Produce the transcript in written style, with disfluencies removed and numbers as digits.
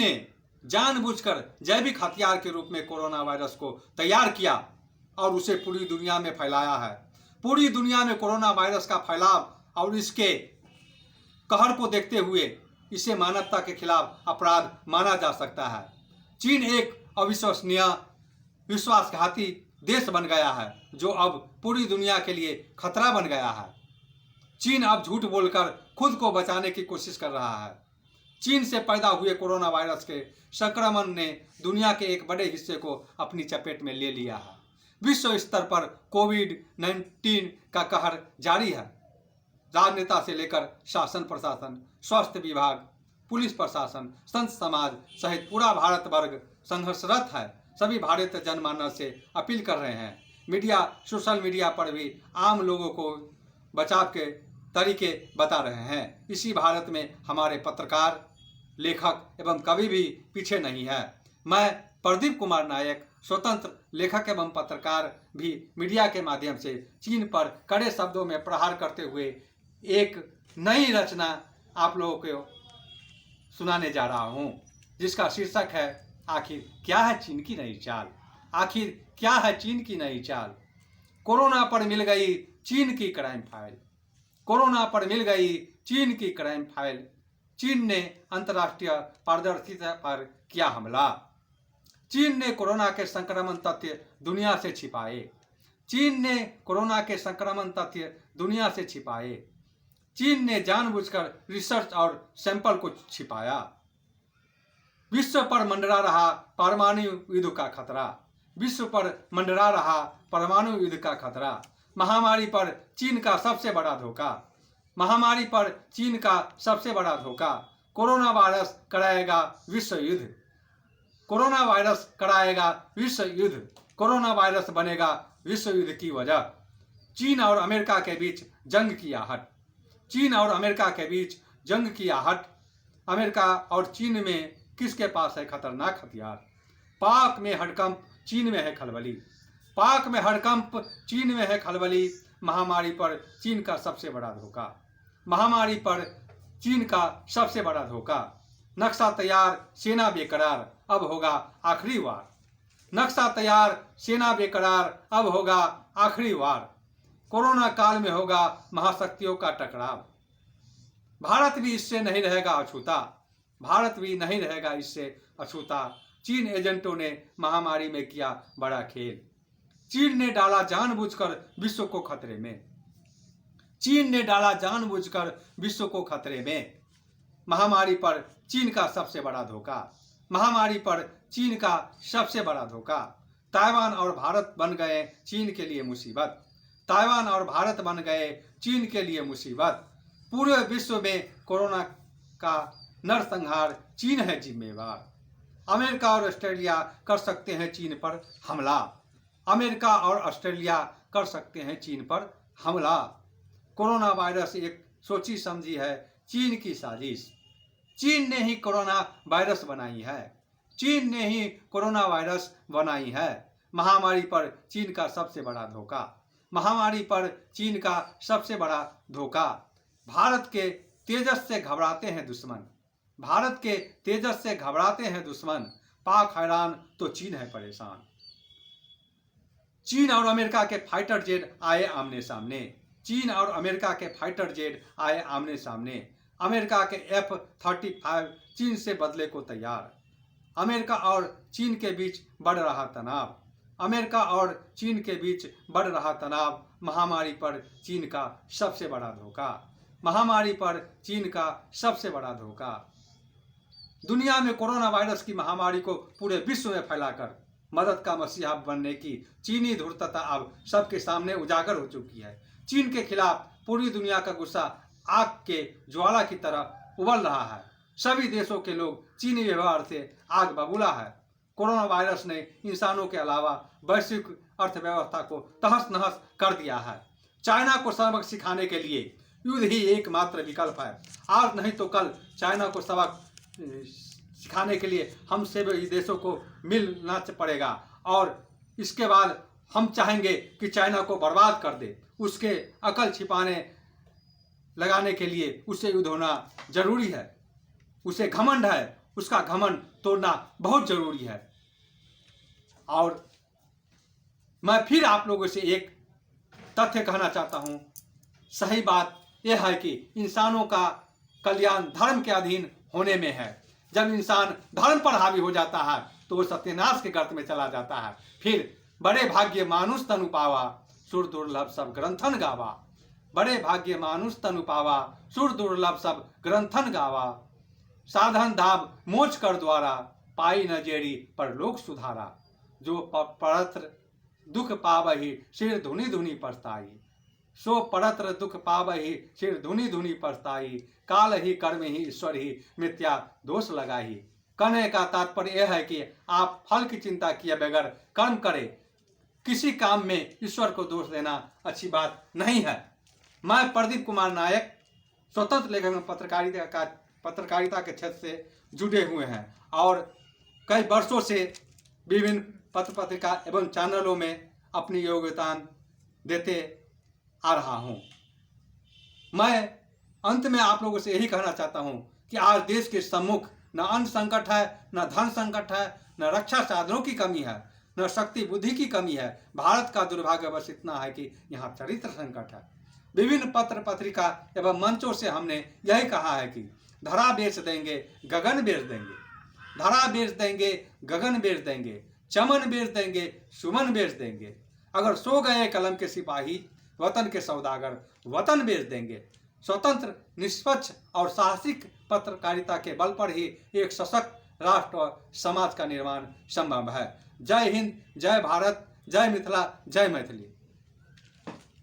ने जानबूझकर जैविक हथियार के रूप में कोरोना वायरस को तैयार किया और उसे पूरी दुनिया में फैलाया है। पूरी दुनिया में कोरोना वायरस का फैलाव और इसके कहर को देखते हुए इसे मानवता के खिलाफ अपराध माना जा सकता है। चीन एक अविश्वसनीय, विश्वासघाती देश बन गया है जो अब पूरी दुनिया के लिए खतरा बन गया है। चीन अब झूठ बोलकर खुद को बचाने की कोशिश कर रहा है। चीन से पैदा हुए कोरोना वायरस के संक्रमण ने दुनिया के एक बड़े हिस्से को अपनी चपेट में ले लिया है। विश्व स्तर पर कोविड-19 का कहर जारी है। राजनेता से लेकर शासन प्रशासन, स्वास्थ्य विभाग, पुलिस प्रशासन, संत समाज सहित पूरा भारत वर्ग संघर्षरत है। सभी भारतीय जनमानस से अपील कर रहे हैं। मीडिया, सोशल मीडिया पर भी आम लोगों को बचाव के तरीके बता रहे हैं। इसी भारत में हमारे पत्रकार, लेखक एवं कवि भी पीछे नहीं है। मैं प्रदीप कुमार नायक, स्वतंत्र लेखक एवं पत्रकार, भी मीडिया के माध्यम से चीन पर कड़े शब्दों में प्रहार करते हुए एक नई रचना आप लोगों को सुनाने जा रहा हूं, जिसका शीर्षक है आखिर क्या है चीन की नई चाल। आखिर क्या है चीन की नई चाल। कोरोना पर मिल गई चीन की क्राइम फाइल। कोरोना पर मिल गई चीन की क्राइम फाइल। चीन ने अंतर्राष्ट्रीय पारदर्शिता पर किया हमला। चीन ने कोरोना के संक्रमण तथ्य दुनिया से छिपाए। चीन ने कोरोना के संक्रमण तथ्य दुनिया से छिपाए। चीन ने जानबूझकर रिसर्च और सैंपल को छिपाया। विश्व पर मंडरा रहा परमाणु युद्ध का खतरा। विश्व पर मंडरा रहा परमाणु युद्ध का खतरा। महामारी पर चीन का सबसे बड़ा धोखा। महामारी पर चीन का सबसे बड़ा धोखा। कोरोना वायरस कराएगा विश्व युद्ध। कोरोना वायरस कराएगा विश्व युद्ध। कोरोना वायरस बनेगा विश्व युद्ध की वजह। चीन और अमेरिका के बीच जंग की आहट। चीन और अमेरिका के बीच जंग की आहट। अमेरिका और चीन में किसके पास है खतरनाक हथियार। पाक में हड़कंप, चीन में है खलबली। पाक में हड़कंप, चीन में है खलबली। महामारी पर चीन का सबसे बड़ा धोखा। महामारी पर चीन का सबसे बड़ा धोखा। नक्शा तैयार, सेना बेकरार, अब होगा आखिरी वार। नक्शा तैयार, सेना बेकरार, अब होगा आखिरी वार। कोरोना काल में होगा महाशक्तियों का टकराव। भारत भी इससे नहीं रहेगा अछूता। भारत भी नहीं रहेगा इससे अछूता। चीन एजेंटों ने महामारी में किया बड़ा खेल। चीन ने डाला जानबूझकर विश्व को खतरे में। चीन ने डाला जानबूझकर विश्व को खतरे में। महामारी पर चीन का सबसे बड़ा धोखा। महामारी पर चीन का सबसे बड़ा धोखा। ताइवान और भारत बन गए चीन के लिए मुसीबत। ताइवान और भारत बन गए चीन के लिए मुसीबत। पूरे विश्व में कोरोना का नरसंहार चीन है जिम्मेवार। अमेरिका और ऑस्ट्रेलिया कर सकते हैं चीन पर हमला। अमेरिका और ऑस्ट्रेलिया कर सकते हैं चीन पर हमला। कोरोना वायरस एक सोची समझी है चीन की साजिश। चीन ने ही कोरोना वायरस बनाई है। चीन ने ही कोरोना वायरस बनाई है। महामारी पर चीन का सबसे बड़ा धोखा। महामारी पर चीन का सबसे बड़ा धोखा। भारत के तेजस से घबराते हैं दुश्मन। भारत के तेजस से घबराते हैं दुश्मन। पाक हैरान तो चीन है परेशान। चीन और अमेरिका के फाइटर जेट आए आमने सामने। चीन और अमेरिका के फाइटर जेट आए आमने सामने। अमेरिका के F-35 चीन से बदले को तैयार। अमेरिका और चीन के बीच बढ़ रहा तनाव। अमेरिका और चीन के बीच बढ़ रहा तनाव। महामारी पर चीन का सबसे बड़ा धोखा। महामारी पर चीन का सबसे बड़ा धोखा। दुनिया में कोरोना वायरस की महामारी को पूरे विश्व में फैलाकर मदद का मसीहा बनने की चीनी धूर्तता अब सबके सामने उजागर हो चुकी है। चीन के खिलाफ पूरी दुनिया का गुस्सा आग के ज्वाला की तरह उबल रहा है। सभी देशों के लोग चीनी व्यवहार से आग बबूला है। कोरोना वायरस ने इंसानों के अलावा वैश्विक अर्थव्यवस्था को तहस नहस कर दिया है। चाइना को सबक सिखाने के लिए युद्ध ही एकमात्र विकल्प है। आज नहीं तो कल चाइना को सबक सिखाने के लिए हम सभी देशों को मिलना पड़ेगा और इसके बाद हम चाहेंगे कि चाइना को बर्बाद कर दे। उसके अकल छिपाने लगाने के लिए उससे युद्ध होना जरूरी है। उसे घमंड है उसका घमंड तोड़ना बहुत जरूरी है। और मैं फिर आप लोगों से एक तथ्य कहना चाहता हूं, सही बात यह है कि इंसानों का कल्याण धर्म के अधीन होने में है। जब इंसान धर्म पर हावी हो जाता है तो वो सत्यानाश के गर्त में चला जाता है। फिर बड़े भाग्य मानुष तनु पावा, सुर दुर्लभ सब ग्रंथन गावा। बड़े भाग्य मानुष तनु पावा, सुर दुर्लभ सब ग्रंथन गावा। साधन धाम मोच कर द्वारा, पाई न जेरी पर लोक सुधारा। जो परत्र दुख पावहि, सिर धुनि धुनि पछताई। सो परत्र दुख पावहि, सिर धुनि धुनि पछताई। काल ही कर्म ही ईश्वर ही, मिथ्या दोष लगाही। कहने का तात्पर्य यह है कि आप फल की चिंता किए बगैर कर्म करें। किसी काम में ईश्वर को दोष देना अच्छी बात नहीं है। मैं प्रदीप कुमार नायक, स्वतंत्र लेखक में पत्रकारिता के क्षेत्र से जुड़े हुए हैं और कई वर्षों से विभिन्न पत्र पत्रिका एवं चैनलों में अपनी योगदान देते आ रहा हूं। मैं अंत में आप लोगों से यही कहना चाहता हूं कि आज देश के सम्मुख न अन्न संकट है, न धन संकट है, न रक्षा साधनों की कमी है, न शक्ति बुद्धि की कमी है। भारत का दुर्भाग्य बस इतना है कि यहाँ चरित्र संकट है। विभिन्न पत्र पत्रिका एवं मंचों से हमने यही कहा है कि धरा बेच देंगे, गगन बेच देंगे। धरा बेच देंगे, गगन बेच देंगे, चमन बेच देंगे, सुमन बेच देंगे। अगर सो गए कलम के सिपाही, वतन के सौदागर वतन बेच देंगे। स्वतंत्र, निष्पक्ष और साहसिक पत्रकारिता के बल पर ही एक सशक्त राष्ट्र और समाज का निर्माण संभव है। जय हिंद, जय भारत, जय मिथिला, जय मैथिली।